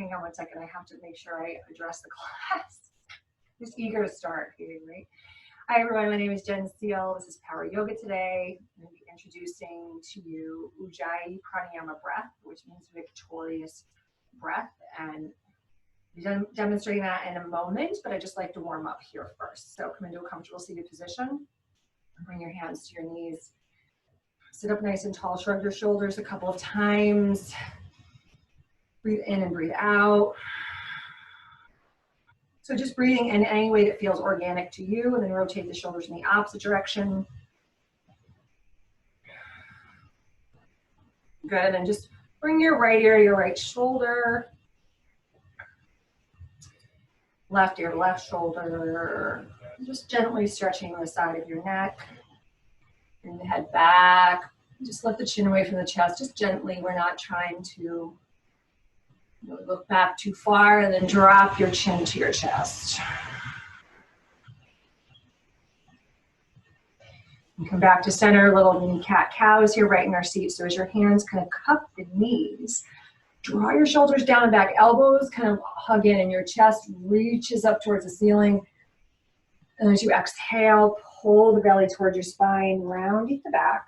hang on one second. I have to make sure I address the class. Just eager to start, right? Hi everyone, my name is Jen Seal. This is Power Yoga today. I'm going to be introducing to you Ujjayi Breath, which means victorious breath, and I'm demonstrating that in a moment, but I just like to warm up here first. So come into a comfortable seated position. Bring your hands to your knees. Sit up nice and tall. Shrug your shoulders a couple of times. Breathe in and breathe out. So just breathing in any way that feels organic to you, and then rotate the shoulders in the opposite direction. Good, and then just bring your right ear to your right shoulder. Left ear to left shoulder. Just gently stretching the side of your neck. Bring the head back. Just lift the chin away from the chest, just gently. We're not trying to look back too far, and then drop your chin to your chest. And come back to center, little mini cat-cows here right in our seat. So as your hands kind of cup the knees, draw your shoulders down and back, elbows kind of hug in, and your chest reaches up towards the ceiling. And as you exhale, pull the belly towards your spine, round at the back.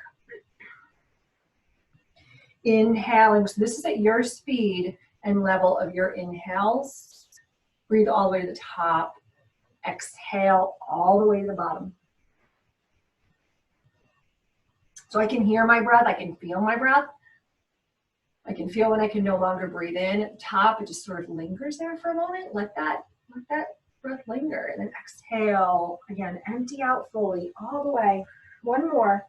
Inhaling, so this is at your speed and level of your inhales. Breathe all the way to the top. Exhale all the way to the bottom. So I can hear my breath, I can feel my breath. I can feel when I can no longer breathe in at the top. It just sort of lingers there for a moment. Let that breath linger. And then exhale. Again, empty out fully all the way. One more.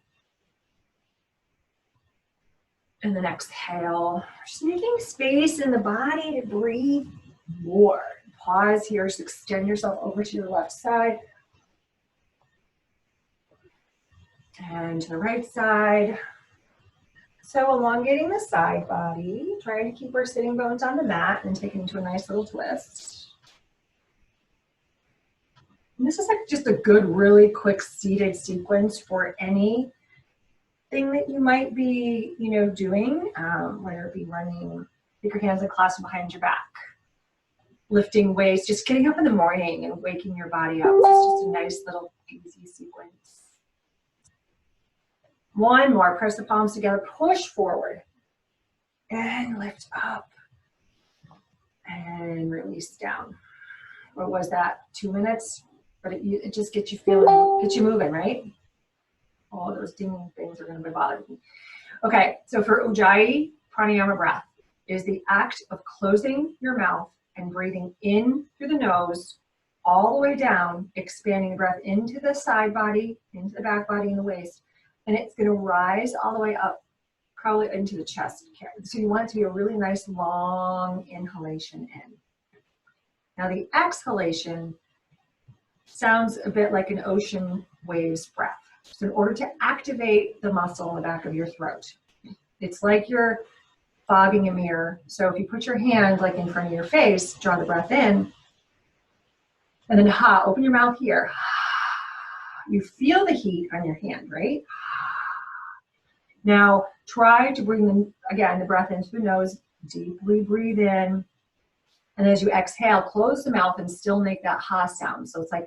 And then exhale. Just making space in the body to breathe more. Pause here. Just extend yourself over to your left side. And to the right side. So elongating the side body, trying to keep our sitting bones on the mat and taking into a nice little twist. And this is like just a good, really quick seated sequence for anything that you might be, doing, whether it be running, take your hands and clasp them behind your back, lifting weights, just getting up in the morning and waking your body up. It's just a nice little easy sequence. One more, press the palms together, push forward, and lift up, and release down. What was that, 2 minutes? But it just gets you feeling, gets you moving, right? All those dinging things are gonna be bothering me. Okay, so for Ujjayi Pranayama breath, it is the act of closing your mouth and breathing in through the nose, all the way down, expanding the breath into the side body, into the back body and the waist. And it's going to rise all the way up, probably into the chest. So you want it to be a really nice long inhalation in. Now the exhalation sounds a bit like an ocean waves breath. So in order to activate the muscle in the back of your throat, it's like you're fogging a mirror. So if you put your hand like in front of your face, draw the breath in, and then open your mouth here. You feel the heat on your hand, right? Now, try to bring, again, the breath into the nose, deeply breathe in, and as you exhale, close the mouth and still make that ha sound. So it's like,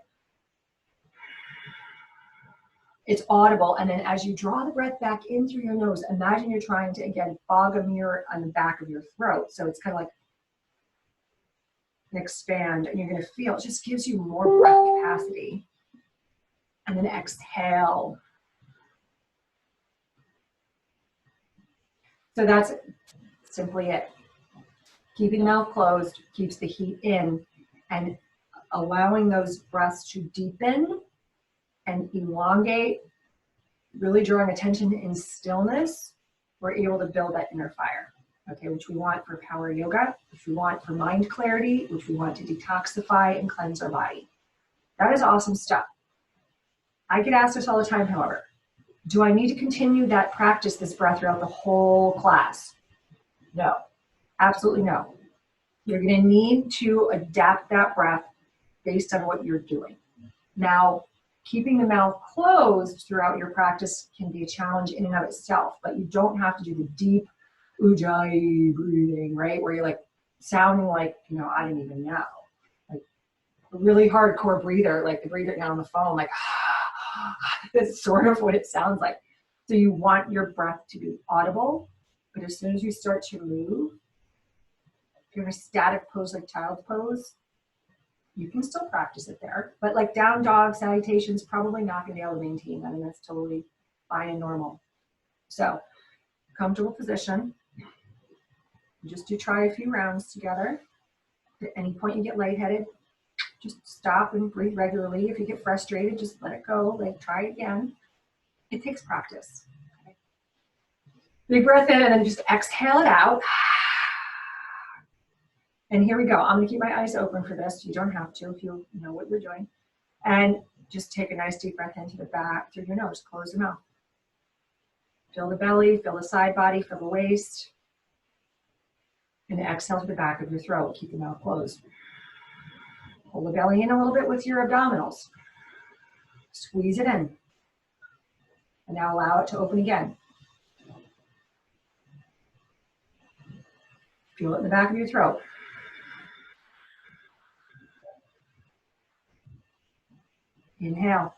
it's audible, and then as you draw the breath back in through your nose, imagine you're trying to, again, fog a mirror on the back of your throat. So it's kind of like, expand, and you're gonna feel, it just gives you more breath capacity. And then exhale. So that's simply it. Keeping the mouth closed keeps the heat in, and allowing those breaths to deepen and elongate, really drawing attention in stillness, we're able to build that inner fire, okay, which we want for power yoga, which we want for mind clarity, which we want to detoxify and cleanse our body. That is awesome stuff. I get asked this all the time, however. Do I need to continue that practice, this breath, throughout the whole class? No, absolutely no. You're gonna need to adapt that breath based on what you're doing. Now, keeping the mouth closed throughout your practice can be a challenge in and of itself, but you don't have to do the deep Ujjayi breathing, right? Where you're like sounding like, you know, I don't even know. Like a really hardcore breather, like the breather down on the phone, like, that's sort of what it sounds like. So you want your breath to be audible, but as soon as you start to move, if you're in a static pose like child's pose, you can still practice it there. But like down dog, salutations, probably not going to be able to maintain that, and that's totally fine and normal. So comfortable position. Just do try a few rounds together. At any point you get lightheaded, just stop and breathe regularly. If you get frustrated, just let it go. Like try again. It takes practice. Okay. Big breath in and then just exhale it out. And here we go. I'm going to keep my eyes open for this. You don't have to if you know what you're doing. And just take a nice deep breath into the back through your nose. Close the mouth. Fill the belly, fill the side body, fill the waist. And exhale to the back of your throat. Keep the mouth closed. Pull the belly in a little bit with your abdominals. Squeeze it in. And now allow it to open again. Feel it in the back of your throat. Inhale.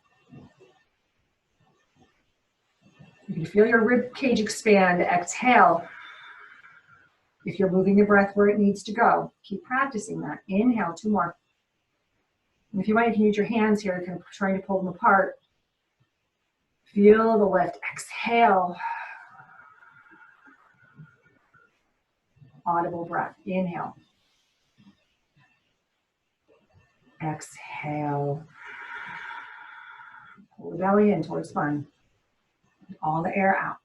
You can feel your rib cage expand. Exhale. If you're moving the breath where it needs to go, keep practicing that. Inhale, 2 more. And if you want, you can use your hands here, kind of trying to pull them apart. Feel the lift. Exhale. Audible breath. Inhale. Exhale. Pull the belly in towards spine. All the air out.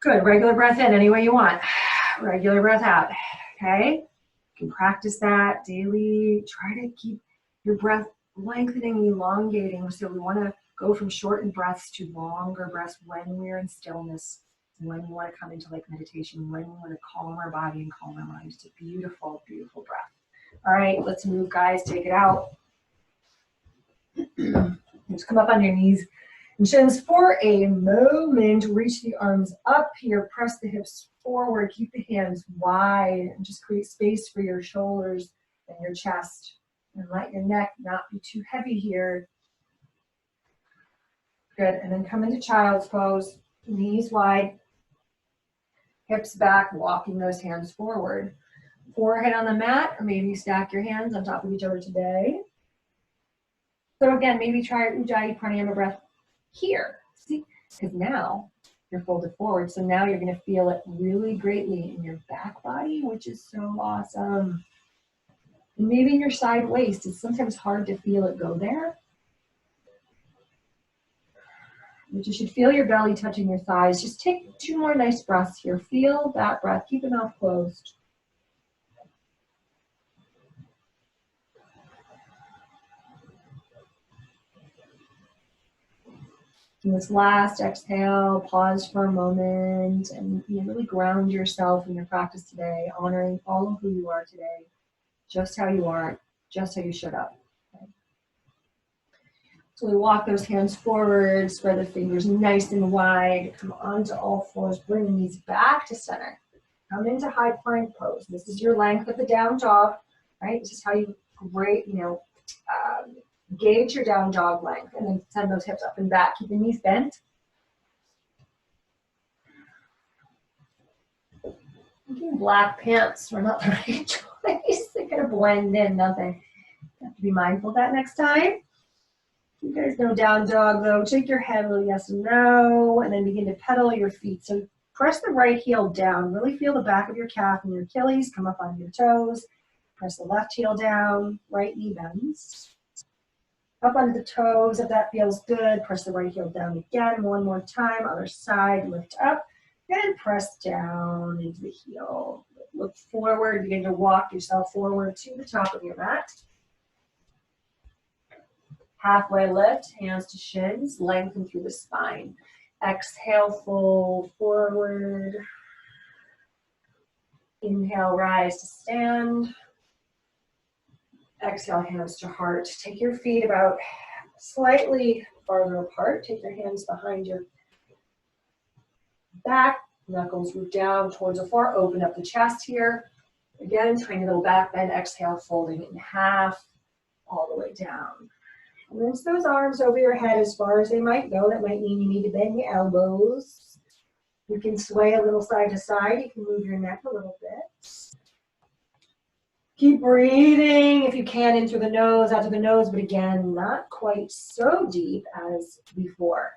Good. Regular breath in any way you want. Regular breath out. Okay? You can practice that daily. Try to keep your breath lengthening, elongating. So we want to go from shortened breaths to longer breaths when we're in stillness, when we want to come into like meditation, when we want to calm our body and calm our mind. It's a beautiful, beautiful breath. All right, let's move, guys. Take it out. Just come up on your knees and shins for a moment. Reach the arms up here. Press the hips forward. Keep the hands wide and just create space for your shoulders and your chest. And let your neck not be too heavy here. Good. And then come into child's pose. Knees wide. Hips back. Walking those hands forward. Forehead on the mat, or maybe stack your hands on top of each other today. So again, maybe try Ujjayi Pranayama breath here. See, because now you're folded forward. So now you're going to feel it really greatly in your back body, which is so awesome. And maybe in your side waist. It's sometimes hard to feel it go there. But you should feel your belly touching your thighs. Just take 2 more nice breaths here. Feel that breath. Keep the mouth closed. In this last exhale, pause for a moment and really ground yourself in your practice today, honoring all of who you are today, just how you are, just how you showed up. Okay. So we walk those hands forward, spread the fingers nice and wide, come onto all fours, bring the knees back to center. Come into high plank pose. This is your length of the down dog, right? This is how you gauge your down dog length, and then send those hips up and back. Keep the knees bent. Black pants are not the right choice. They're going to blend in, nothing. You have to be mindful of that next time. You guys know down dog though. Shake your head a little yes and no, and then begin to pedal your feet. So press the right heel down. Really feel the back of your calf and your Achilles. Come up on your toes. Press the left heel down. Right knee bends. Up onto the toes, if that feels good, press the right heel down again. 1 more time, other side, lift up, and press down into the heel. Look forward, begin to walk yourself forward to the top of your mat. Halfway lift, hands to shins, lengthen through the spine. Exhale, fold forward. Inhale, rise to stand. Exhale, hands to heart. Take your feet about slightly farther apart. Take your hands behind your back. Knuckles root down towards the floor. Open up the chest here. Again, tiny little back bend, exhale, folding in half, all the way down. Rinse those arms over your head as far as they might go. That might mean you need to bend your elbows. You can sway a little side to side. You can move your neck a little bit. Keep breathing if you can in through the nose, out through the nose, but again, not quite so deep as before.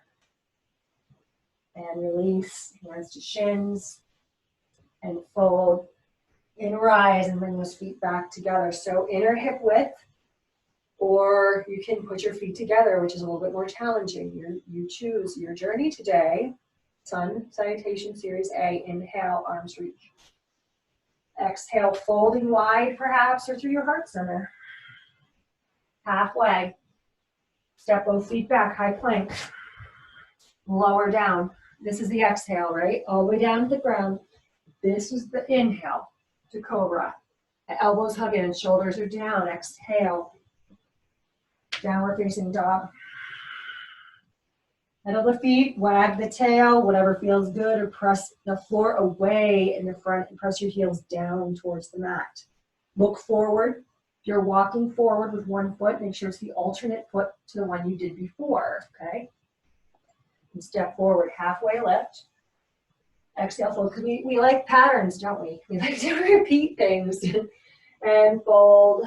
And release, hands to shins, and fold, and rise, and bring those feet back together. So inner hip width, or you can put your feet together, which is a little bit more challenging. You choose your journey today. Sun Salutation Series A, inhale, arms reach. Exhale, folding wide perhaps, or through your heart center. Halfway. Step both feet back, high plank. Lower down. This is the exhale, right? All the way down to the ground. This is the inhale to cobra. The elbows hug in, shoulders are down. Exhale. Downward facing dog. Pedal the feet, wag the tail, whatever feels good, or press the floor away in the front and press your heels down towards the mat. Look forward. If you're walking forward with one foot, make sure it's the alternate foot to the one you did before, okay? And step forward, halfway lift. Exhale, fold, because we like patterns, don't we? We like to repeat things. And fold.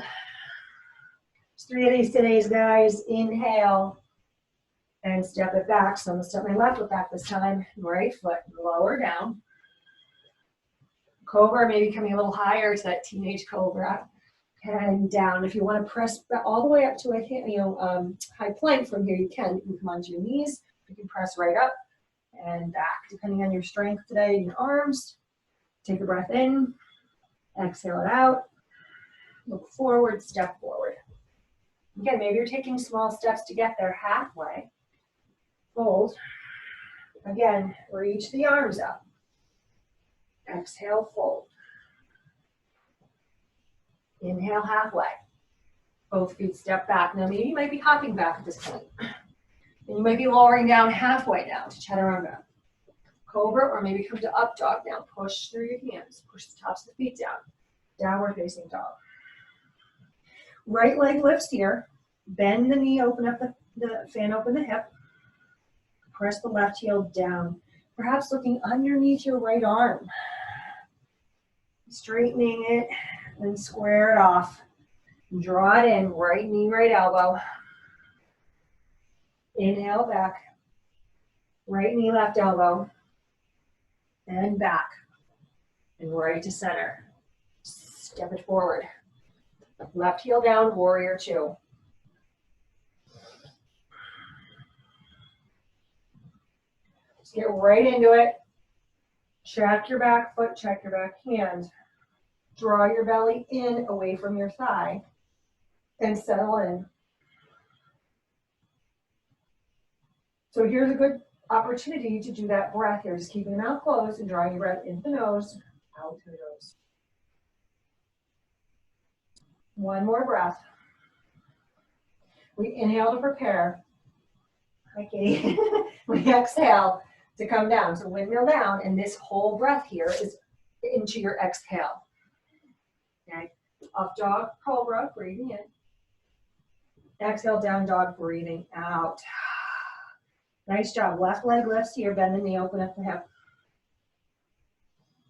There's 3 of these today, guys. Inhale. And step it back. So I'm going to step my left foot back this time. Right foot lower down. Cobra, maybe coming a little higher to that teenage cobra. And down. If you want to press all the way up to a high plank from here, you can. You can come onto your knees. You can press right up and back, depending on your strength today in your arms. Take a breath in. Exhale it out. Look forward, step forward. Again, maybe you're taking small steps to get there halfway. Fold. Again, reach the arms up. Exhale, fold. Inhale, halfway. Both feet step back. Now, maybe you might be hopping back at this point. And you might be lowering down halfway now to chaturanga. Cobra, or maybe come to up dog now. Push through your hands. Push the tops of the feet down. Downward facing dog. Right leg lifts here. Bend the knee, open up the fan, open the hip. Press the left heel down. Perhaps looking underneath your right arm. Straightening it and square it off. Draw it in, right knee, right elbow. Inhale back. Right knee, left elbow. And back. And right to center. Step it forward. Left heel down, warrior two. Just get right into it. Check your back foot, check your back hand. Draw your belly in, away from your thigh. And settle in. So here's a good opportunity to do that breath here. Just keeping the mouth closed and drawing your breath into the nose, out through the nose. One more breath. We inhale to prepare. Okay. We exhale to come down. So windmill down, and this whole breath here is into your exhale. Okay. Up dog, cobra, breathing in. Exhale, down dog, breathing out. Nice job. Left leg lifts here. Bend the knee, open up the hip.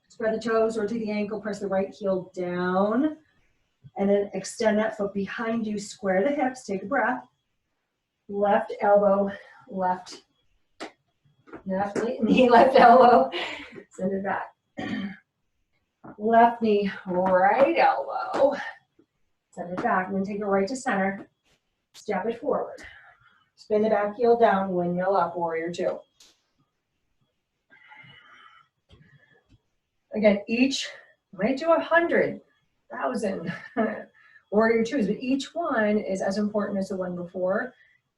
Spread the toes or to the ankle. Press the right heel down. And then extend that foot behind you. Square the hips. Take a breath. Left elbow, left knee, left elbow. Send it back. Left knee, right elbow. Send it back. And then take it right to center. Step it forward. Spin the back heel down, windmill up, warrior two. Again, each might do 100,000 warrior twos, but each one is as important as the one before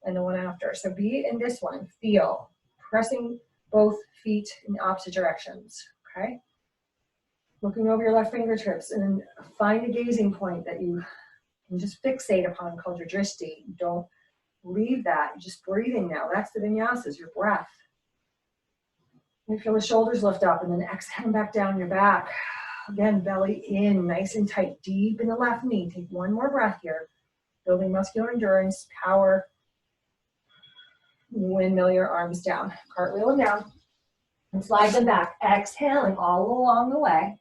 and the one after. So be in this one, feel, pressing both feet in opposite directions, okay? Looking over your left fingertips, and then find a gazing point that you can just fixate upon called your drishti. Don't leave that. You're just breathing now. That's the vinyasas, your breath. You feel the shoulders lift up, and then exhale back down your back. Again, belly in, nice and tight, deep in the left knee. Take one more breath here. Building muscular endurance, power. Windmill your arms down. Cartwheel them down. And slide them back. Exhaling all along the way.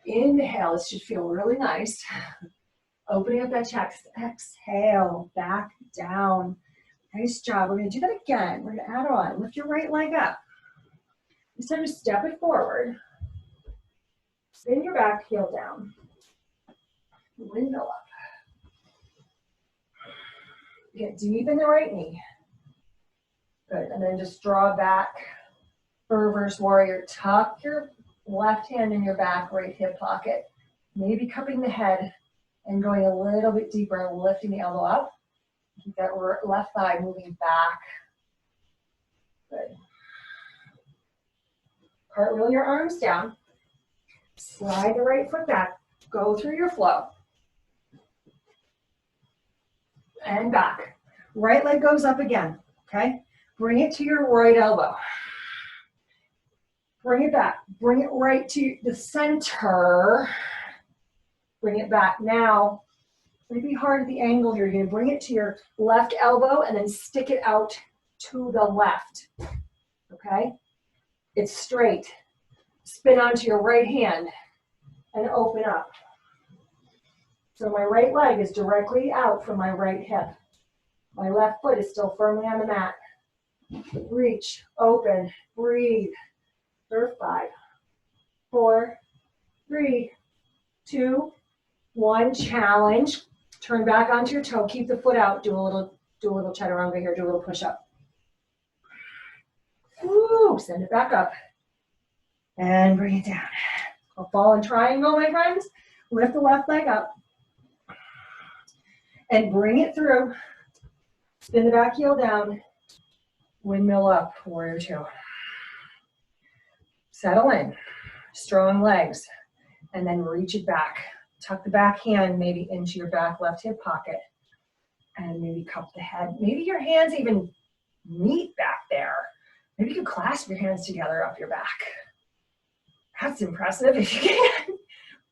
Inhale, this should feel really nice. Opening up that chest. Exhale, back down. Nice job. We're going to do that again. We're going to add on. Lift your right leg up. This time just step it forward. Spin your back heel down. Windmill up. Get deep in the right knee. Good. And then just draw back for reverse warrior. Tuck your left hand in your back, right hip pocket. Maybe cupping the head and going a little bit deeper, lifting the elbow up. Keep that left thigh moving back. Good. Cartwheel your arms down. Slide the right foot back. Go through your flow. And back. Right leg goes up again, okay? Bring it to your right elbow. Bring it back. Bring it right to the center. Bring it back. Now, it's going to be hard at the angle here. You're going to bring it to your left elbow and then stick it out to the left, okay? It's straight. Spin onto your right hand and open up. So my right leg is directly out from my right hip. My left foot is still firmly on the mat. Reach, open, breathe. For 5, 4, 3, 2, 1. Challenge. Turn back onto your toe. Keep the foot out. Do a little chaturanga here. Do a little push up. Woo, send it back up. And bring it down. A fallen triangle, my friends. Lift the left leg up. And bring it through. Spin the back heel down. Windmill up, warrior 2. Settle in. Strong legs. And then reach it back. Tuck the back hand maybe into your back left hip pocket. And maybe cup the head. Maybe your hands even meet back there. Maybe you can clasp your hands together up your back. That's impressive if you can.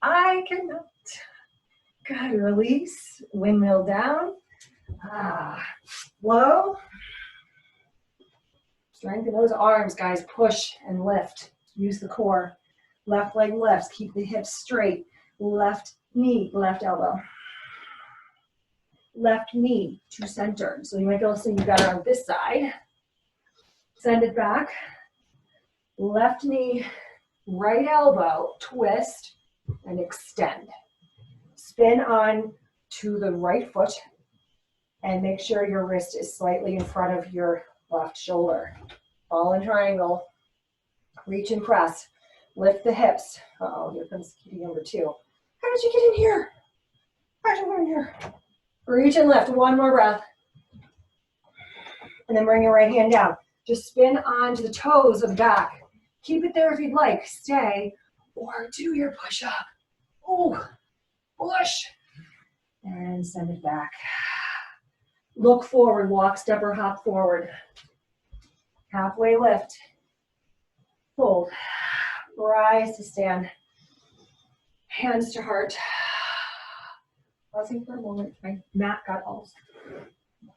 I cannot. Good, release. Windmill down. Flow. Strengthen those arms, guys. Push and lift. Use the core. Left leg lifts. Keep the hips straight. Left knee, left elbow. Left knee to center. So you might be able to see you better on this side. Send it back. Left knee, right elbow, twist and extend. Spin on to the right foot and make sure your wrist is slightly in front of your left shoulder. Fallen triangle. Reach and press. Lift the hips. Uh-oh, here comes kitty number 2. How did you get in here? How did you get in here? Reach and lift. One more breath. And then bring your right hand down. Just spin onto the toes of the back. Keep it there if you'd like. Stay or do your push-up. Oh, push. And send it back. Look forward. Walk, step, or hop forward. Halfway lift. Fold. Rise to stand. Hands to heart. Pausing for a moment. My mat got all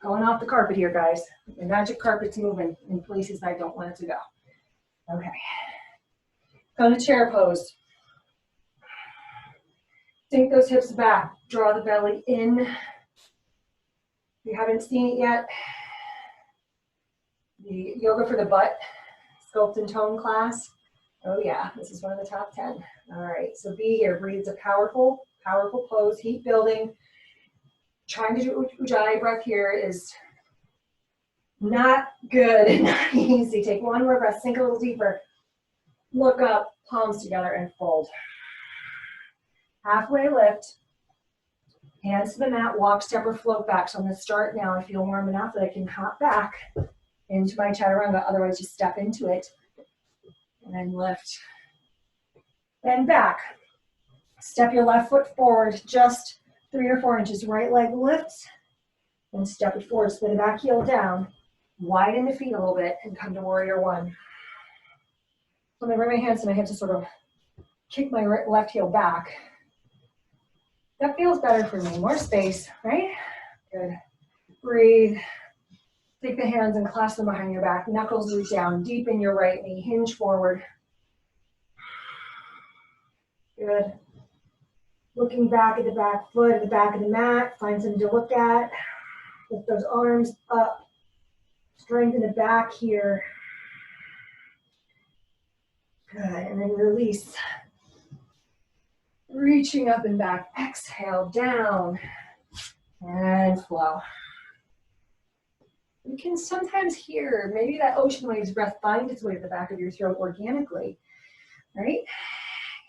going off the carpet here, guys. The magic carpet's moving in places I don't want it to go. Okay. Go to chair pose. Sink those hips back. Draw the belly in. If you haven't seen it yet, the yoga for the butt, sculpt and tone class. Oh yeah, this is one of the top 10. All right, so be here. Breathe. It's a powerful, powerful pose. Heat building. Trying to do Ujjayi breath here is not good and not easy. Take one more breath. Sink a little deeper. Look up. Palms together and fold. Halfway lift. Hands to the mat. Walk, step, or float back. So I'm going to start now. I feel warm enough that I can hop back into my chaturanga. Otherwise, just step into it. And then lift. Then back. Step your left foot forward just 3 or 4 inches. Right leg lifts. Then step it forward. Spin the back heel down. Widen the feet a little bit and come to warrior 1. So I'm going to bring my hands to my hips and sort of kick my left heel back. That feels better for me. More space, right? Good. Breathe. Take the hands and clasp them behind your back. Knuckles reach down. Deepen your right knee. Hinge forward. Good. Looking back at the back foot, at the back of the mat. Find something to look at. Lift those arms up. Strengthen the back here. Good. And then release. Reaching up and back. Exhale, down. And flow. You can sometimes hear maybe that ocean waves breath find its way to the back of your throat organically, right?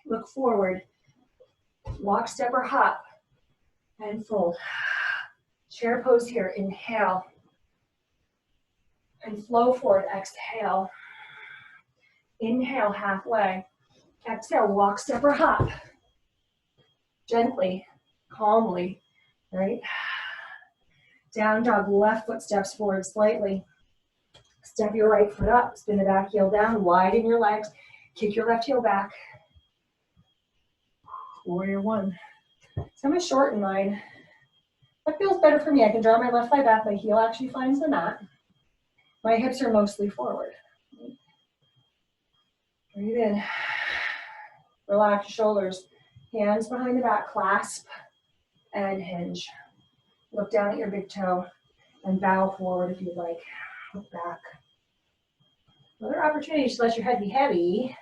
Look forward. Walk, step, or hop. And fold. Chair pose here. Inhale. And flow forward. Exhale. Inhale, halfway. Exhale, walk, step, or hop. Gently, calmly, right? Down dog, left foot steps forward slightly. Step your right foot up, spin the back heel down, widen your legs, kick your left heel back. Warrior one. So I'm gonna shorten mine. That feels better for me. I can draw my left thigh back, my heel actually finds the mat. My hips are mostly forward. Breathe in. Relax your shoulders. Hands behind the back, clasp and hinge. Look down at your big toe and bow forward if you'd like. Look back. Another opportunity to let your head be heavy.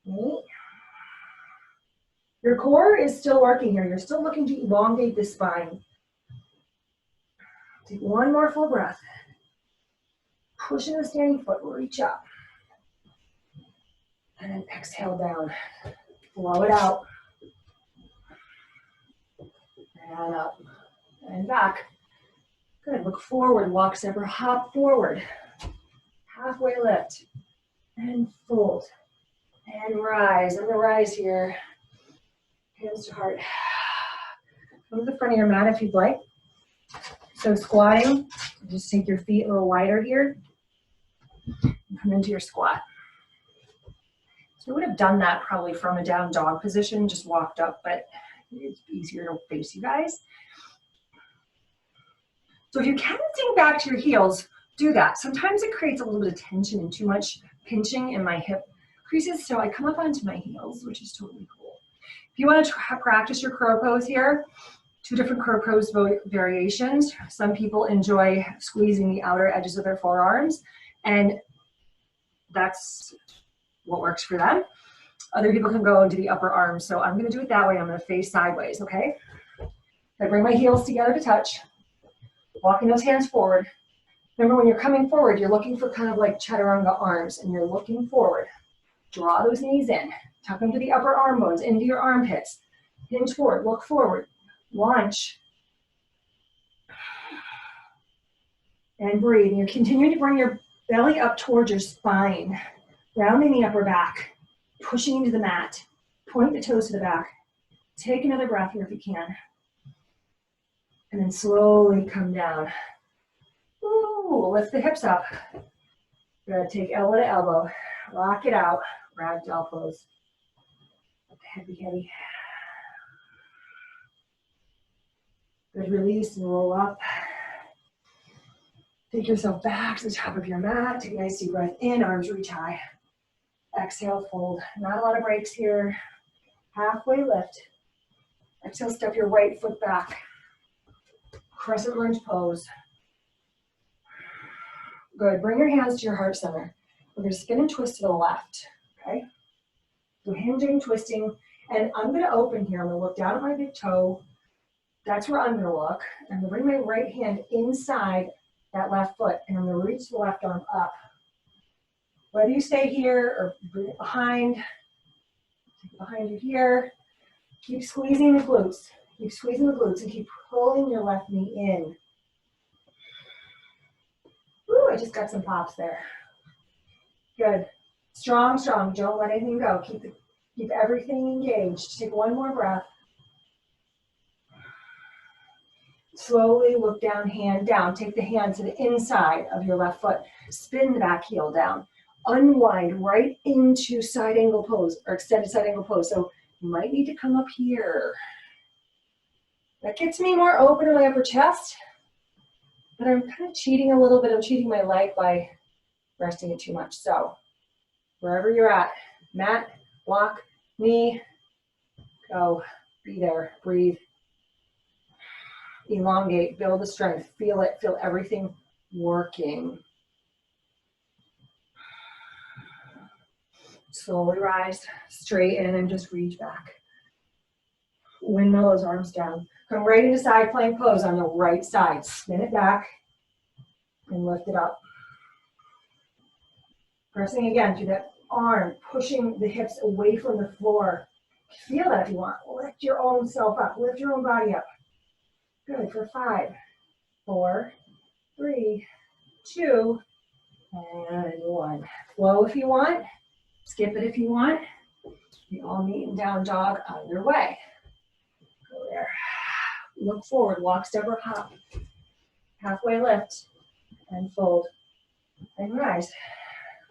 Right. Your core is still working here. You're still looking to elongate the spine. Take one more full breath. Push in the standing foot, reach up. And then exhale down. Blow it out. And up. And back. Good. Look forward. Walk, step, or hop forward. Halfway lift. And fold. And rise. On the rise here. Hands to heart. Move the front of your mat if you'd like. So squatting, just take your feet a little wider here. And come into your squat. So I would have done that probably from a down dog position, just walked up, but it's easier to face you guys. So if you can sink back to your heels, do that. Sometimes it creates a little bit of tension and too much pinching in my hip creases, so I come up onto my heels, which is totally cool. If you want to practice your crow pose here, two different crow pose variations. Some people enjoy squeezing the outer edges of their forearms, and that's what works for them. Other people can go into the upper arms, so I'm going to do it that way. I'm going to face sideways, okay? I bring my heels together to touch, walking those hands forward. Remember, when you're coming forward, you're looking for kind of like chaturanga arms, and you're looking forward. Draw those knees in, tuck them to the upper arm bones, into your armpits. Hinge forward, look forward, launch. And breathe. And you're continuing to bring your belly up towards your spine, rounding the upper back, pushing into the mat. Point the toes to the back. Take another breath here if you can. And then slowly come down. Ooh, lift the hips up. Good, take elbow to elbow. Rock it out. Ragdoll pose. Let the head be heavy. Good, release and roll up. Take yourself back to the top of your mat. Take a nice deep breath in, arms reach high. Exhale, fold. Not a lot of breaks here. Halfway lift. Exhale, step your right foot back. Crescent lunge pose. Good. Bring your hands to your heart center. We're going to spin and twist to the left. Okay? So hinging, twisting, and I'm going to open here. I'm going to look down at my big toe. That's where I'm going to look. I'm going to bring my right hand inside that left foot, and I'm going to reach the left arm up. Whether you stay here or bring it behind, take it behind you here. Keep squeezing the glutes. Keep squeezing the glutes and keep pulling your left knee in. Ooh, I just got some pops there. Good. Strong, strong. Don't let anything go. Keep everything engaged. Take one more breath. Slowly look down, hand down. Take the hand to the inside of your left foot. Spin the back heel down. unwind right into side angle pose or extended side angle pose. So you might need to come up here. That gets me more open in my upper chest, but I'm kind of cheating a little bit. I'm cheating my leg by resting it too much. So wherever you're at, mat, block, knee, go, be there, breathe, elongate, build the strength, feel it, feel everything working. Slowly rise, straighten, and just reach back. Windmill those arms down. Come right into side plank pose on the right side. Spin it back and lift it up. Pressing again through that arm, pushing the hips away from the floor. Feel that if you want. Lift your own self up. Lift your own body up. Good for 5, 4, 3, 2, and 1. Flow if you want. Skip it if you want. The all meet and down dog underway. Go there. Look forward, walk, step, or hop. Halfway lift and fold and rise.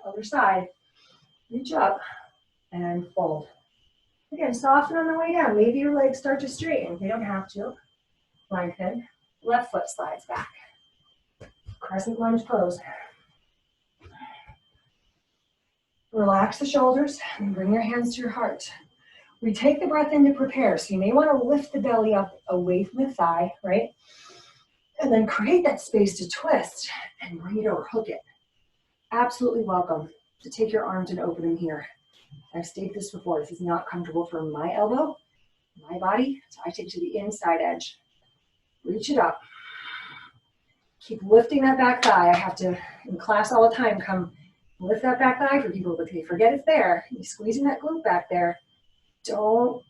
Other side. Reach up and fold. Again, soften on the way down. Maybe your legs start to straighten. They don't have to. Lengthen. Left foot slides back. Crescent lunge pose. Relax the shoulders and bring your hands to your heart. We take the breath in to prepare. So you may want to lift the belly up away from the thigh, right? And then create that space to twist and bring it over, hook it. Absolutely welcome to take your arms and open them here. I've stated this before. This is not comfortable for my elbow, my body. So I take it to the inside edge. Reach it up. Keep lifting that back thigh. I have to, in class all the time, come lift that back thigh for people, but they forget it's there. You're squeezing that glute back there. Don't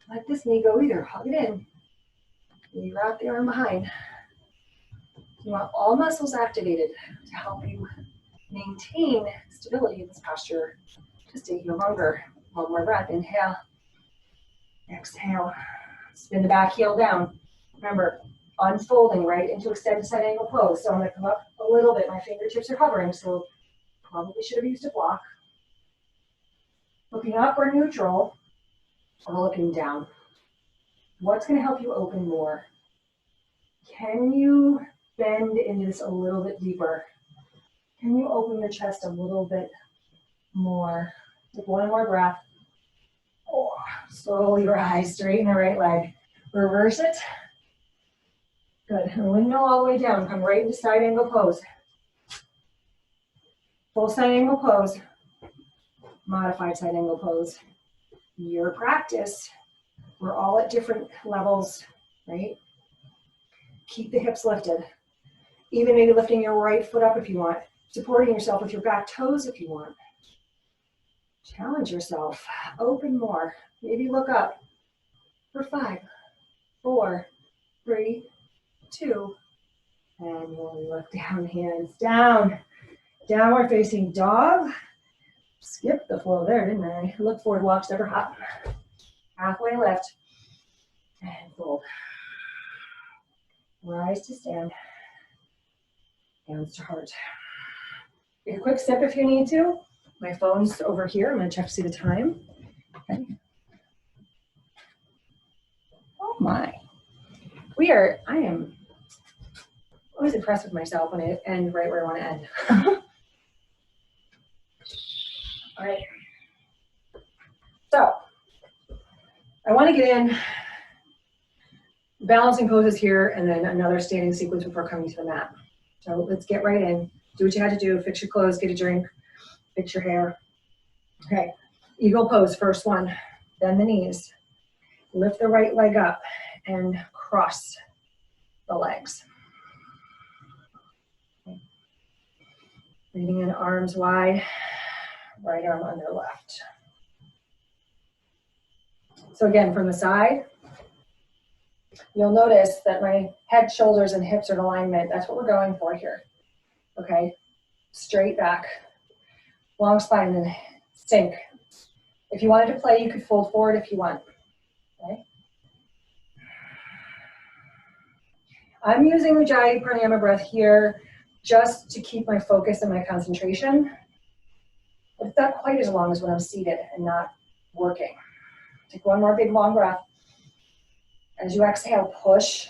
let this knee go either. Hug it in. You wrap the arm behind. You want all muscles activated to help you maintain stability in this posture to stay here longer. One more breath. Inhale. Exhale. Spin the back heel down. Remember, unfolding right into extended side angle pose. So I'm going to come up a little bit. My fingertips are hovering, so probably should have used a block. Looking up or neutral, or looking down. What's going to help you open more? Can you bend into this a little bit deeper? Can you open your chest a little bit more? Take one more breath. Oh, slowly rise, straighten the right leg. Reverse it. Good. And windmill all the way down. Come right into side angle pose. Full side angle pose. Modified side angle pose. Your practice. We're all at different levels, right? Keep the hips lifted. Even maybe lifting your right foot up if you want. Supporting yourself with your back toes if you want. Challenge yourself. Open more. Maybe look up for 5, 4, 3, 2, and we'll look down, hands down. Downward facing dog. Skip the flow there, didn't I? Look forward, walk, step, or hop. Halfway lift and fold. Rise to stand. Hands to heart. Take a quick sip if you need to. My phone's over here. I'm going to check to see the time. Okay. Oh my. I am always impressed with myself when I end right where I want to end. All right. So, I want to get in balancing poses here and then another standing sequence before coming to the mat. So let's get right in. Do what you had to do. Fix your clothes, get a drink, fix your hair. Okay. Eagle pose, first one. Bend the knees. Lift the right leg up and cross the legs. Okay. Breathing in, arms wide, right arm under left. So again, from the side, you'll notice that my head, shoulders, and hips are in alignment. That's what we're going for here. Okay, straight back, long spine, and then sink. If you wanted to play, you could fold forward if you want. Okay. I'm using Ujjayi Pranayama breath here just to keep my focus and my concentration. not quite as long as when I'm seated and not working. Take one more big long breath. As you exhale, push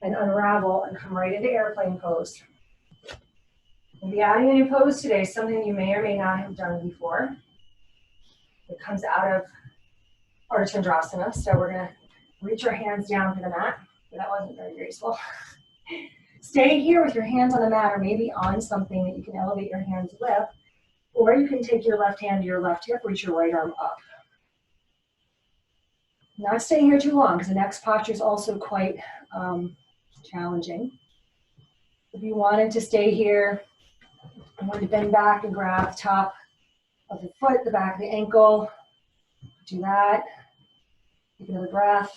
and unravel and come right into airplane pose. We'll be adding a new pose today, something you may or may not have done before. It comes out of Ardha Chandrasana, so we're going to reach our hands down to the mat. That wasn't very graceful. Stay here with your hands on the mat or maybe on something that you can elevate your hands with, or you can take your left hand to your left hip, reach your right arm up. Not staying here too long because the next posture is also quite challenging. If you wanted to stay here, I want to bend back and grab the top of the foot, the back of the ankle. Do that. Take another breath.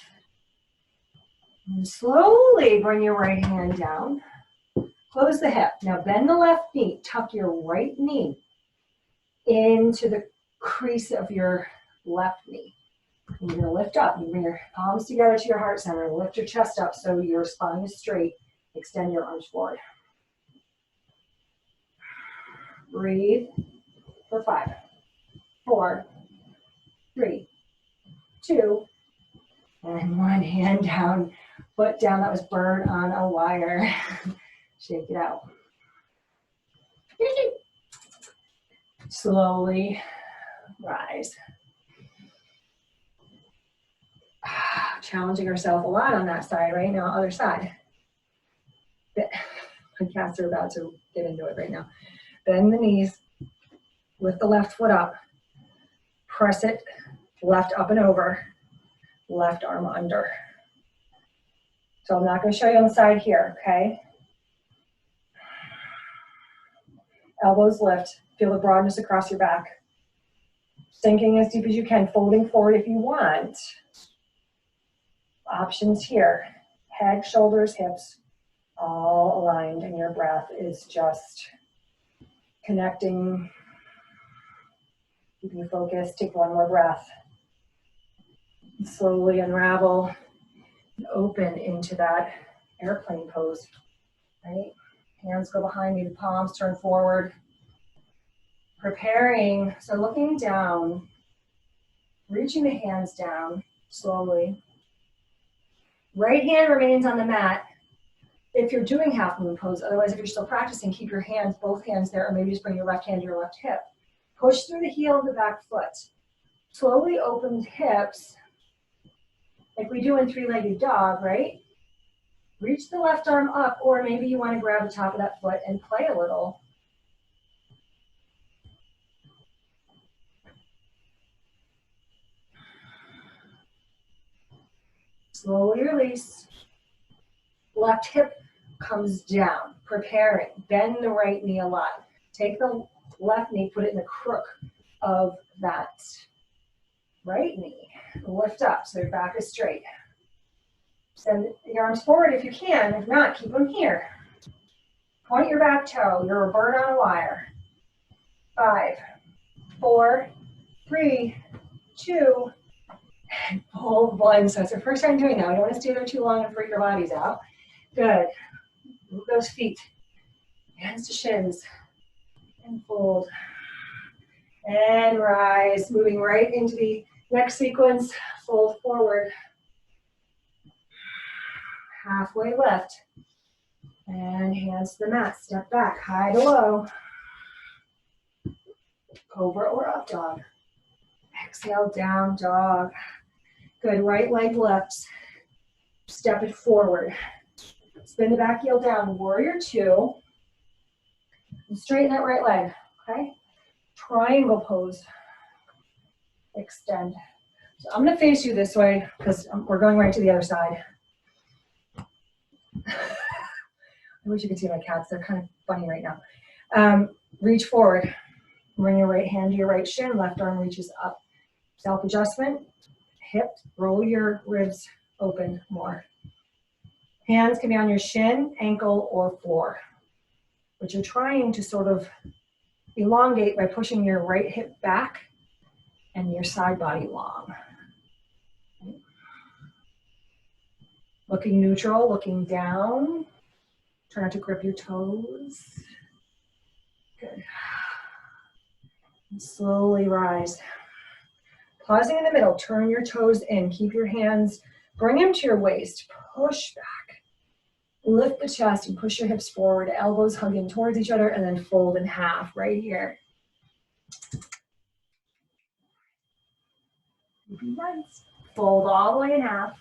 And slowly bring your right hand down. Close the hip. Now bend the left knee. Tuck your right knee into the crease of your left knee. And you're going to lift up. You bring your palms together to your heart center. Lift your chest up so your spine is straight. Extend your arms forward. Breathe for 5, 4, 3, 2, and 1. Hand down, foot down. That was burn on a wire. Shake it out. Slowly rise. Challenging ourselves a lot on that side right now. Other side. My cats are about to get into it right now. Bend the knees, lift the left foot up, press it left up and over, left arm under. So I'm not going to show you on the side here, okay? Elbows lift, feel the broadness across your back. Sinking as deep as you can, folding forward if you want. Options here, head, shoulders, hips, all aligned, and your breath is just connecting, keeping you focused. Take one more breath. Slowly unravel and open into that airplane pose, right? Hands go behind you, the palms turn forward. Preparing, so looking down, reaching the hands down slowly. Right hand remains on the mat if you're doing half moon pose. Otherwise, if you're still practicing, keep your hands, both hands there, or maybe just bring your left hand to your left hip. Push through the heel of the back foot. Slowly open hips, like we do in three-legged dog, right? Reach the left arm up, or maybe you want to grab the top of that foot and play a little. Slowly release. Left hip comes down, preparing. Bend the right knee a lot. Take the left knee, put it in the crook of that right knee. Lift up so your back is straight. Send your arms forward if you can. If not, keep them here. Point your back toe. You're a bird on a wire. 5, 4, 3, 2, and fold 1. So it's your first time doing that. You don't want to stay there too long and freak your bodies out. Good. Move those feet. Hands to shins. And fold. And rise. Moving right into the next sequence. Fold forward. Halfway lift. And hands to the mat. Step back. High to low. Cobra or up dog. Exhale, down dog. Good. Right leg lifts. Step it forward. Spin the back heel down. Warrior 2. And straighten that right leg. Okay? Triangle pose. Extend. So I'm going to face you this way because we're going right to the other side. I wish you could see my cats. They're kind of funny right now. Reach forward. Bring your right hand to your right shin. Left arm reaches up. Self-adjustment. Hip. Roll your ribs open more. Hands can be on your shin, ankle, or floor. But you're trying to sort of elongate by pushing your right hip back and your side body long. Looking neutral, looking down. Try not to grip your toes. Good. And slowly rise. Pausing in the middle, turn your toes in. Keep your hands, bring them to your waist. Push back. Lift the chest and push your hips forward. Elbows hugging towards each other and then fold in half right here. Nice. Fold all the way in half.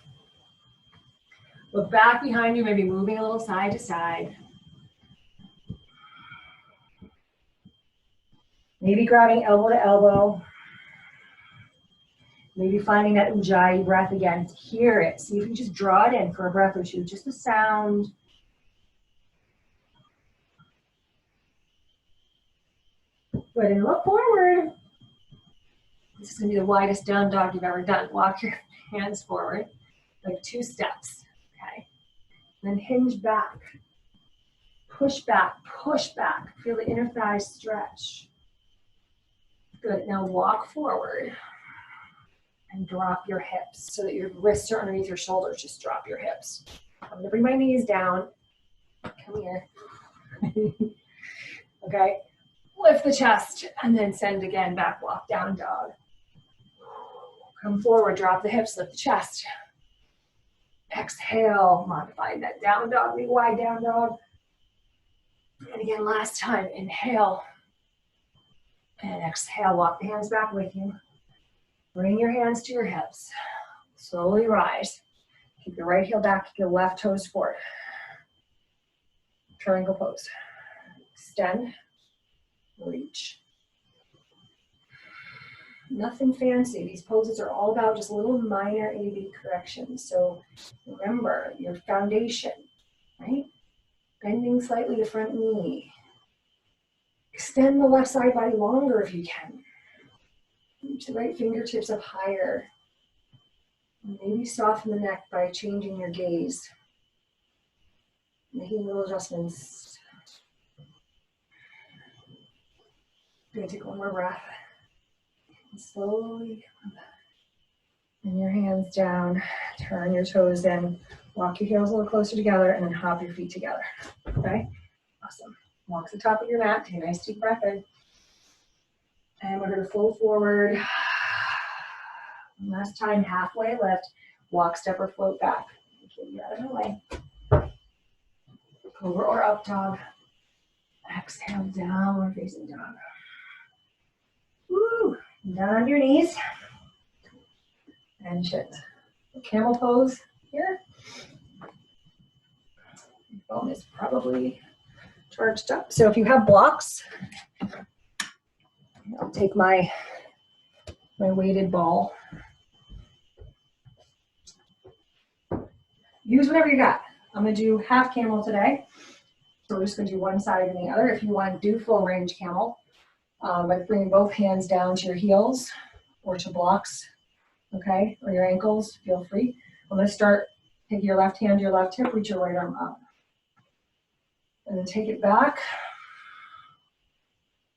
Look back behind you, maybe moving a little side to side. Maybe grabbing elbow to elbow. Maybe finding that Ujjayi breath again. Hear it. See if you just draw it in for a breath or two. Just the sound. Good, and look forward. This is going to be the widest down dog you've ever done. Walk your hands forward, like 2 steps, okay? Then hinge back. Push back, push back. Feel the inner thighs stretch. Good, now walk forward and drop your hips so that your wrists are underneath your shoulders. Just drop your hips. I'm going to bring my knees down. Come here. Okay, lift the chest and then send again, back walk, down dog. Come forward, drop the hips, lift the chest. Exhale, modify that down dog, big wide down dog. And again, last time, inhale. And exhale, walk the hands back with you. Bring your hands to your hips. Slowly rise. Keep your right heel back, keep your left toes forward. Triangle pose. Extend, reach. Nothing fancy. These poses are all about just little minor A-B corrections. So remember your foundation, right? Bending slightly the front knee. Extend the left side body longer if you can. Reach the right fingertips up higher. Maybe soften the neck by changing your gaze. Making little adjustments. I'm going to take one more breath. And slowly, and your hands down, turn your toes in, walk your heels a little closer together, and then hop your feet together, okay? Awesome. Walk to the top of your mat, take a nice deep breath in. And we're gonna fold forward. Last time, halfway lift, walk, step, or float back. Get you out of the way. Cobra or up dog. Exhale, downward facing dog. Woo! Down on your knees and shit. Camel pose here. Your phone is probably charged up. So if you have blocks, I'll take my weighted ball. Use whatever you got. I'm gonna do half camel today. So we're just gonna do one side and the other. If you want to do full range camel, by bringing both hands down to your heels or to blocks, okay, or your ankles, feel free. I'm going to start, take your left hand to your left hip, reach your right arm up. And then take it back.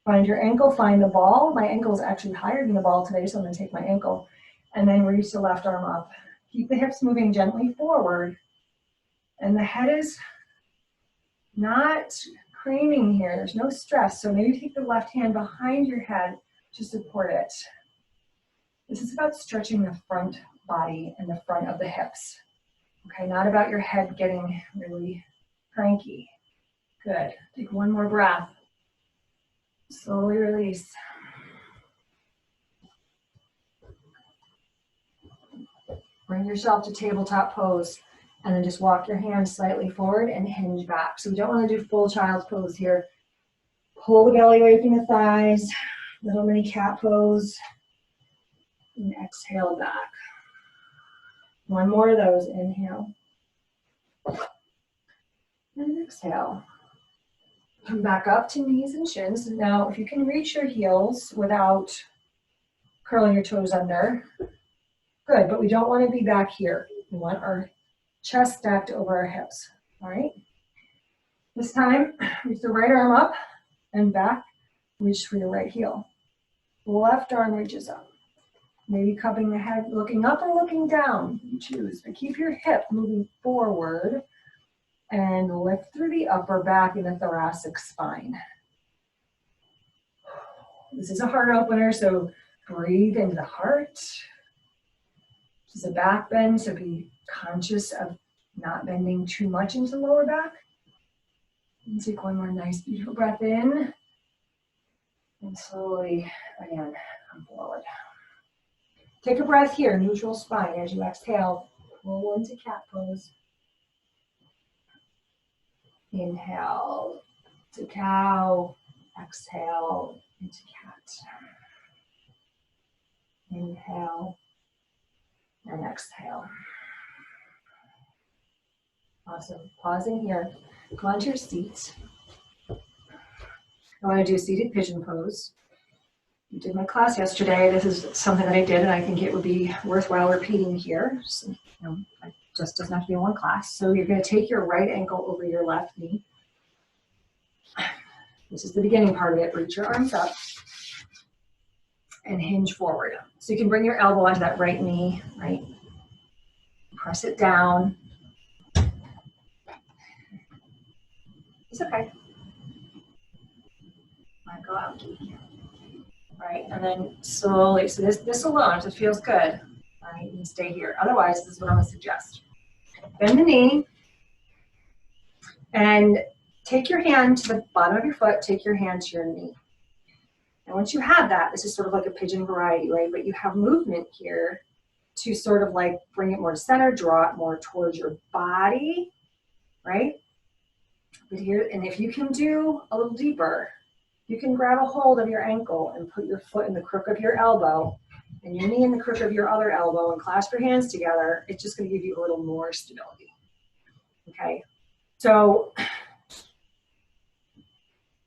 Find your ankle, find the ball. My ankle is actually higher than the ball today, so I'm going to take my ankle. And then reach the left arm up. Keep the hips moving gently forward. And the head is not craning here. There's no stress. So maybe take the left hand behind your head to support it. This is about stretching the front body and the front of the hips. Okay, not about your head getting really cranky. Good. Take one more breath. Slowly release. Bring yourself to tabletop pose. And then just walk your hands slightly forward and hinge back. So we don't want to do full child's pose here. Pull the belly away from the thighs. Little mini cat pose. And exhale back. One more of those. Inhale. And exhale. Come back up to knees and shins. Now, if you can reach your heels without curling your toes under, good. But we don't want to be back here. We want our chest stacked over our hips, all right? This time, reach the right arm up and back, reach for your right heel. Left arm reaches up. Maybe cupping the head, looking up or looking down, you choose. But keep your hip moving forward and lift through the upper back and the thoracic spine. This is a heart opener, so breathe into the heart. This is a back bend, so be conscious of not bending too much into the lower back. And take one more nice, beautiful breath in. And slowly, again, come forward. Take a breath here, neutral spine. As you exhale, roll into cat pose. Inhale to cow. Exhale into cat. Inhale and exhale. Awesome. Pausing here. Come onto your seat. I want to do a seated pigeon pose. I did my class yesterday. This is something that I did, and I think it would be worthwhile repeating here. So, it just doesn't have to be one class. So you're going to take your right ankle over your left knee. This is the beginning part of it. Reach your arms up and hinge forward. So you can bring your elbow onto that right knee, right? Press it down. It's okay. Might go out. Right, and then slowly, so this alone, if it feels good, right, you can stay here. Otherwise, this is what I'm gonna suggest. Bend the knee and take your hand to the bottom of your foot, take your hand to your knee. And once you have that, this is sort of like a pigeon variety, right? But you have movement here to sort of like bring it more to center, draw it more towards your body, right? But here, and if you can do a little deeper, you can grab a hold of your ankle and put your foot in the crook of your elbow and your knee in the crook of your other elbow and clasp your hands together. It's just going to give you a little more stability. Okay, so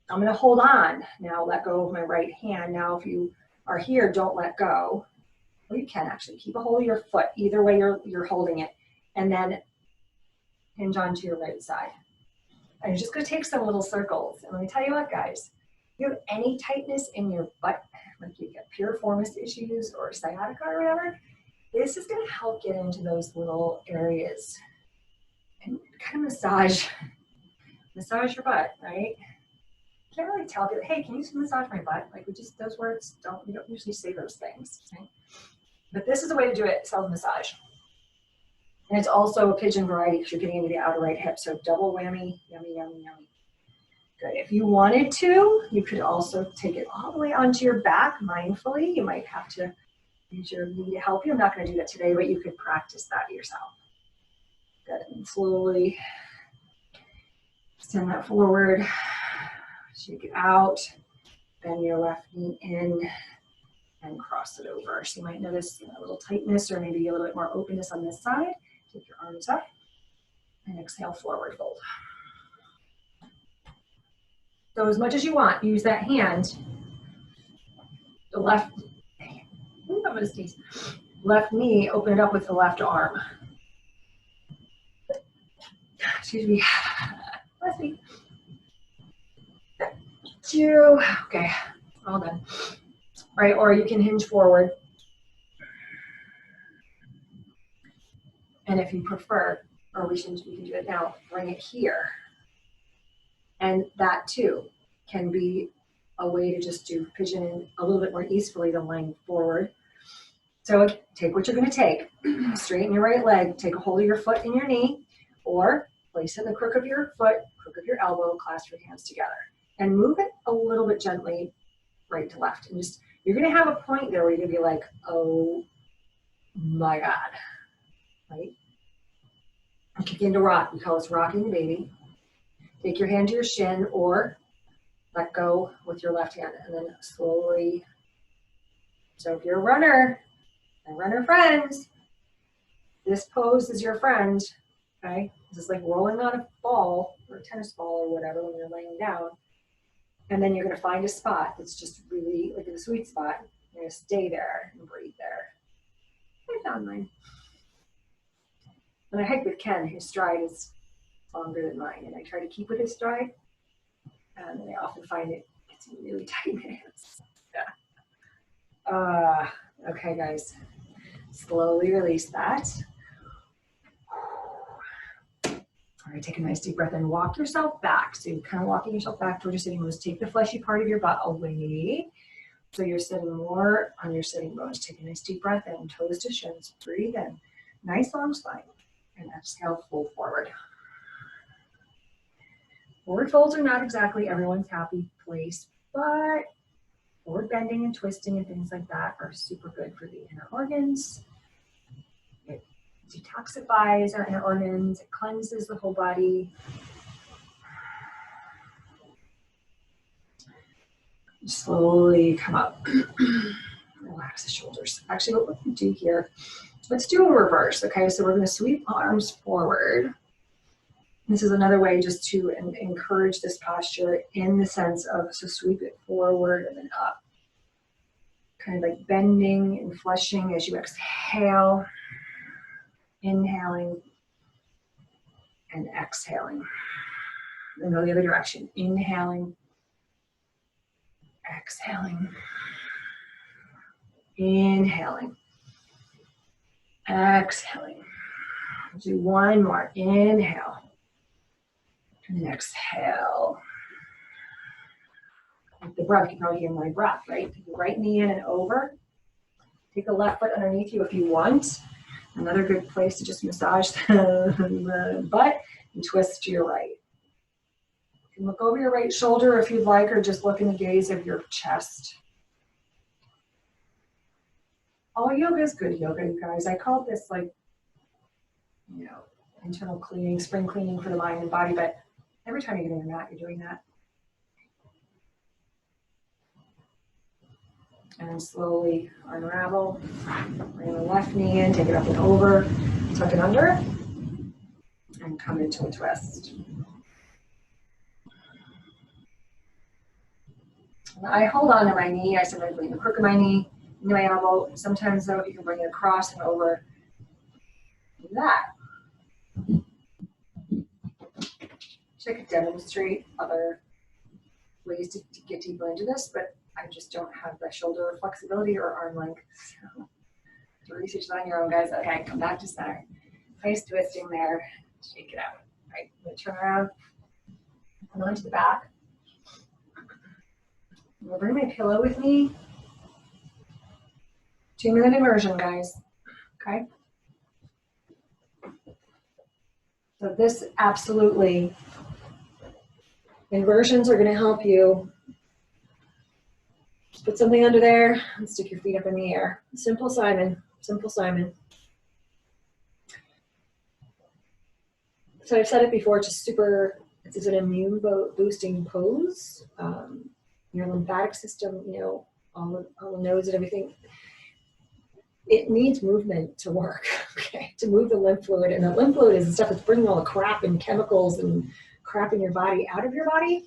I'm going to hold on now, let go of my right hand. Now, if you are here, don't let go. Well, you can actually keep a hold of your foot. Either way you're holding it, and then hinge onto your right side. And you're just going to take some little circles. And let me tell you what, guys. If you have any tightness in your butt, like you get piriformis issues or sciatica or whatever, this is going to help get into those little areas and kind of massage your butt, right? You can't really tell people, hey, can you massage my butt? Like those words we don't usually say those things, right? But this is a way to do it, self-massage. And it's also a pigeon variety because you're getting into the outer right hip. So double whammy, yummy, yummy, yummy. Good. If you wanted to, you could also take it all the way onto your back mindfully. You might have to use your knee to help you. I'm not going to do that today, but you could practice that yourself. Good. And slowly extend that forward. Shake it out. Bend your left knee in and cross it over. So you might notice a little tightness or maybe a little bit more openness on this side. Take your arms up and exhale, forward fold. So as much as you want, use that hand. The left, I'm gonna sneeze. Left knee, open it up with the left arm. Excuse me. Left knee. Two. Okay, all done. Right, or you can hinge forward. And if you prefer, or we can do it now, bring it here. And that too can be a way to just do pigeon a little bit more easily than laying forward. So take what you're going to take. Straighten your right leg, take a hold of your foot in your knee, or place it in the crook of your foot, crook of your elbow, clasp your hands together. And move it a little bit gently right to left. And just, you're going to have a point there where you're going to be like, oh my God, right? And begin to rock. We call this rocking the baby. Take your hand to your shin or let go with your left hand and then slowly. So if you're a runner and runner friends, this pose is your friend, okay? This is like rolling on a ball or a tennis ball or whatever when you're laying down. And then you're gonna find a spot that's just really like a sweet spot. You're gonna stay there and breathe there. I found mine. When I hike with Ken, his stride is longer than mine, and I try to keep with his stride, and I often find it gets really tight minutes. Yeah. Okay, guys, slowly release that. All right, take a nice deep breath and walk yourself back. So you're kind of walking yourself back towards your sitting pose. Take the fleshy part of your butt away. So you're sitting more on your sitting bones. Take a nice deep breath in, toes to shins, breathe in. Nice long spine. And exhale, fold forward. Forward folds are not exactly everyone's happy place, but forward bending and twisting and things like that are super good for the inner organs. It detoxifies our inner organs. It cleanses the whole body. Slowly come up. Relax the shoulders. Actually, what we're going to do here, let's do a reverse. Okay, so we're going to sweep arms forward. This is another way just to encourage this posture in the sense of, so sweep it forward and then up. Kind of like bending and flushing as you exhale. Inhaling and exhaling. And go the other direction. Inhaling. Exhaling. Inhaling. Exhaling. Do one more. Inhale. And then exhale. With the breath, you can probably hear my breath, right? Take the right knee in and over. Take the left foot underneath you if you want. Another good place to just massage the butt and twist to your right. You can look over your right shoulder if you'd like, or just look in the gaze of your chest. All yoga is good yoga, you guys. I call this like, you know, internal cleaning, spring cleaning for the mind and body, but every time you get in your mat, you're doing that. And then slowly unravel. Bring the left knee in, take it up and over, tuck it under, and come into a twist. And I hold on to my knee. I sometimes bring the crook of my knee into my elbow. Sometimes though, you can bring it across and over. Like that. I could demonstrate other ways to get deeper into this, but I just don't have the shoulder flexibility or arm length. So do research that on your own, guys. Okay, come back to center. Nice twisting there. Shake it out. All right, I'm gonna turn around. Come onto the back. I'm gonna bring my pillow with me. 2-minute immersion, guys. Okay. So this absolutely, inversions are going to help you. Just put something under there and stick your feet up in the air. Simple Simon, simple Simon. So I've said it before, it's just super, it's an immune boosting pose. Your lymphatic system, you know, all the nose and everything. It needs movement to work, okay? To move the lymph fluid. And the lymph fluid is the stuff that's bringing all the crap and chemicals and crap in your body out of your body.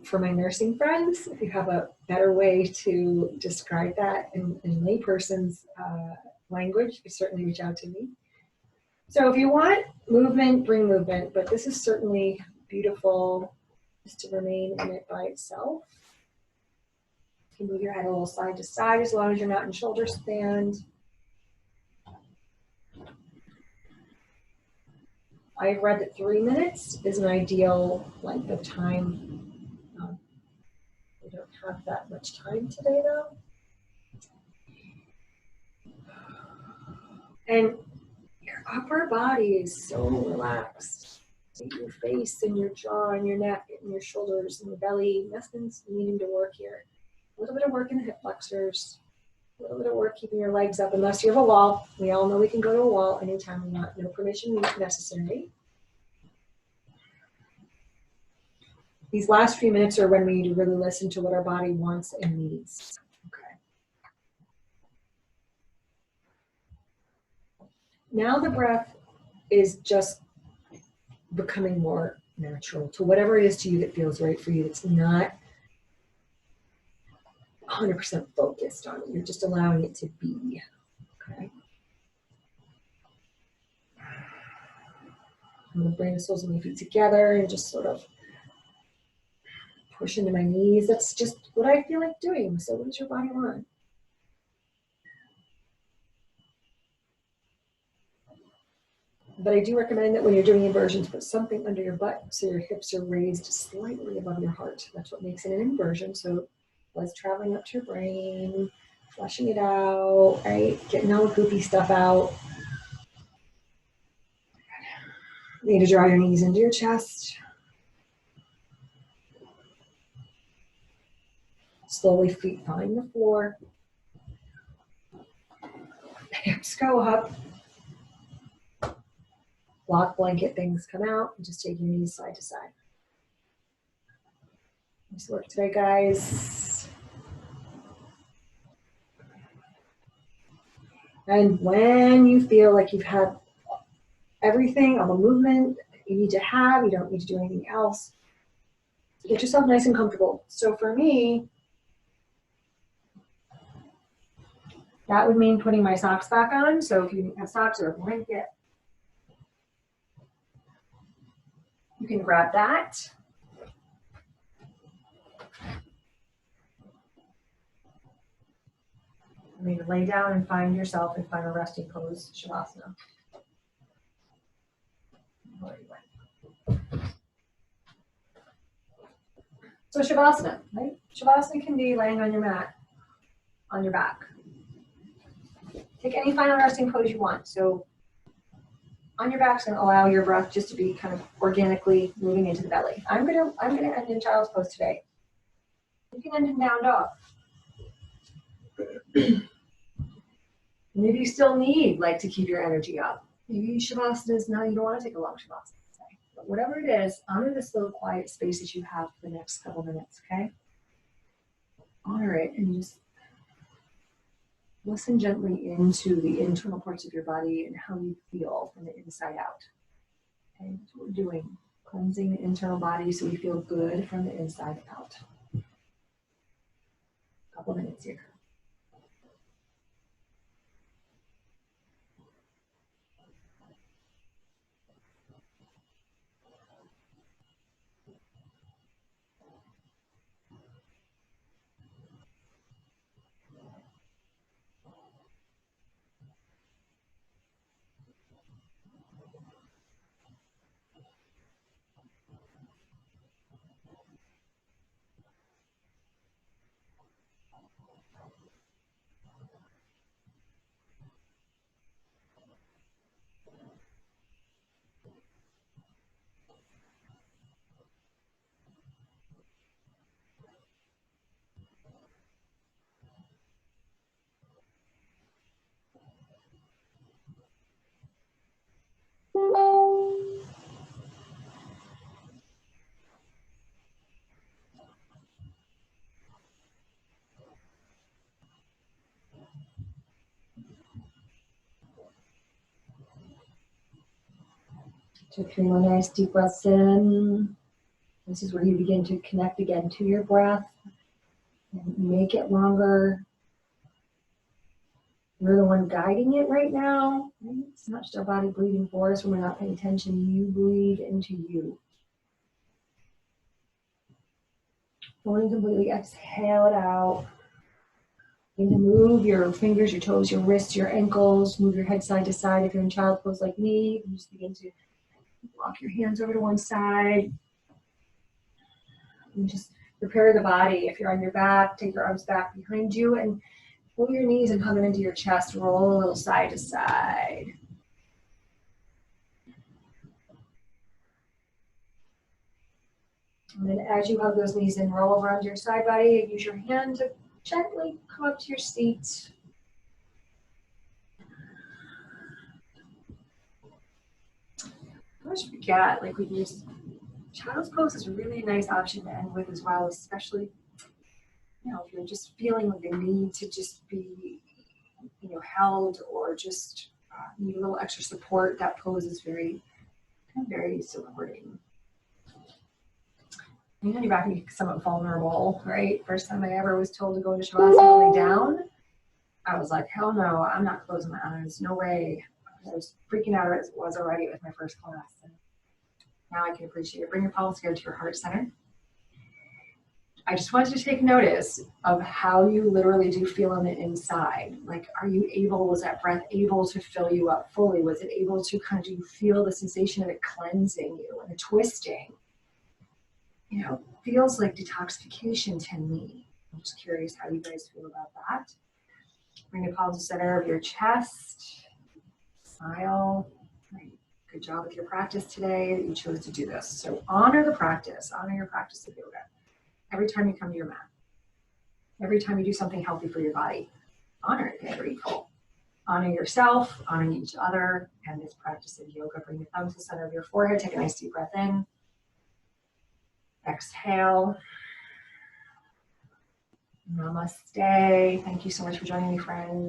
For my nursing friends, if you have a better way to describe that in layperson's language, you certainly reach out to me. So if you want movement, bring movement, but this is certainly beautiful just to remain in it by itself. You can move your head a little side to side as long as you're not in shoulder stand. I've read that 3 minutes is an ideal length of time. We don't have that much time today though. And your upper body is so relaxed. Your face and your jaw and your neck and your shoulders and your belly, nothing's needing to work here. A little bit of work in the hip flexors, a little bit of work keeping your legs up, unless you have a wall. We all know we can go to a wall anytime we want. No permission necessary. These last few minutes are when we need to really listen to what our body wants and needs. Okay. Now the breath is just becoming more natural to whatever it is to you that feels right for you. It's not 100% focused on it. You're just allowing it to be. Okay. I'm going to bring the soles of my feet together and just sort of push into my knees. That's just what I feel like doing. So what does your body want? But I do recommend that when you're doing inversions, put something under your butt so your hips are raised slightly above your heart. That's what makes it an inversion. So blood's traveling up to your brain, flushing it out, right? Getting all the goopy stuff out. You need to draw your knees into your chest. Slowly feet find the floor. Hips go up. Block blanket things come out. And just take your knees side to side. Nice work today, guys. And when you feel like you've had everything, all the movement you need to have, you don't need to do anything else, get yourself nice and comfortable. So for me, that would mean putting my socks back on. So if you have socks or a blanket, you can grab that. I mean, lay down and find yourself in final resting pose, Shavasana. So Shavasana, right? Shavasana can be laying on your mat, on your back. Take any final resting pose you want. So on your back is going to allow your breath just to be kind of organically moving into the belly. I'm gonna end in child's pose today. You can end in down dog. Maybe you still need to keep your energy up. Maybe Shavasana is now you don't want to take a long Shavasana today. But whatever it is, honor this little quiet space that you have for the next couple minutes, okay? Honor it and just listen gently into the internal parts of your body and how you feel from the inside out. Okay, that's what we're doing. Cleansing the internal body so we feel good from the inside out. Couple minutes here. Take 3 more nice deep breaths in. This is where you begin to connect again to your breath and make it longer. We're the one guiding it right now. It's not just our body breathing for us when we're not paying attention. You breathe into you. Fully completely exhale it out. Begin to move your fingers, your toes, your wrists, your ankles. Move your head side to side. If you're in child pose like me, you can just begin to walk your hands over to one side. And just prepare the body. If you're on your back, take your arms back behind you and pull your knees and hug them into your chest. Roll a little side to side. And then as you hug those knees in, roll over onto your side body. Use your hand to gently come up to your seat. I always forget, we use child's pose is a really nice option to end with as well, especially, if you're just feeling like the need to just be, held or just need a little extra support. That pose is very supporting. And on your back, you're somewhat vulnerable, right? First time I ever was told to go into Shavasana lay down, I was like, hell no, I'm not closing my eyes. No way. I was freaking out as it was already with my first class. And now I can appreciate it. Bring your palms here to your heart center. I just wanted to take notice of how you literally do feel on the inside. Like, are you able, was that breath able to fill you up fully? Was it able to kind of, do you feel the sensation of it cleansing you and the twisting? You know, feels like detoxification to me. I'm just curious how you guys feel about that. Bring the palms to the center of your chest. Smile. Right. Good job with your practice today that you chose to do this. So honor the practice, honor your practice of yoga. Every time you come to your mat, every time you do something healthy for your body, honor it, be grateful. Honor yourself, honor each other, and this practice of yoga. Bring the thumb to the center of your forehead. Take a nice deep breath in. Exhale. Namaste. Thank you so much for joining me, friends.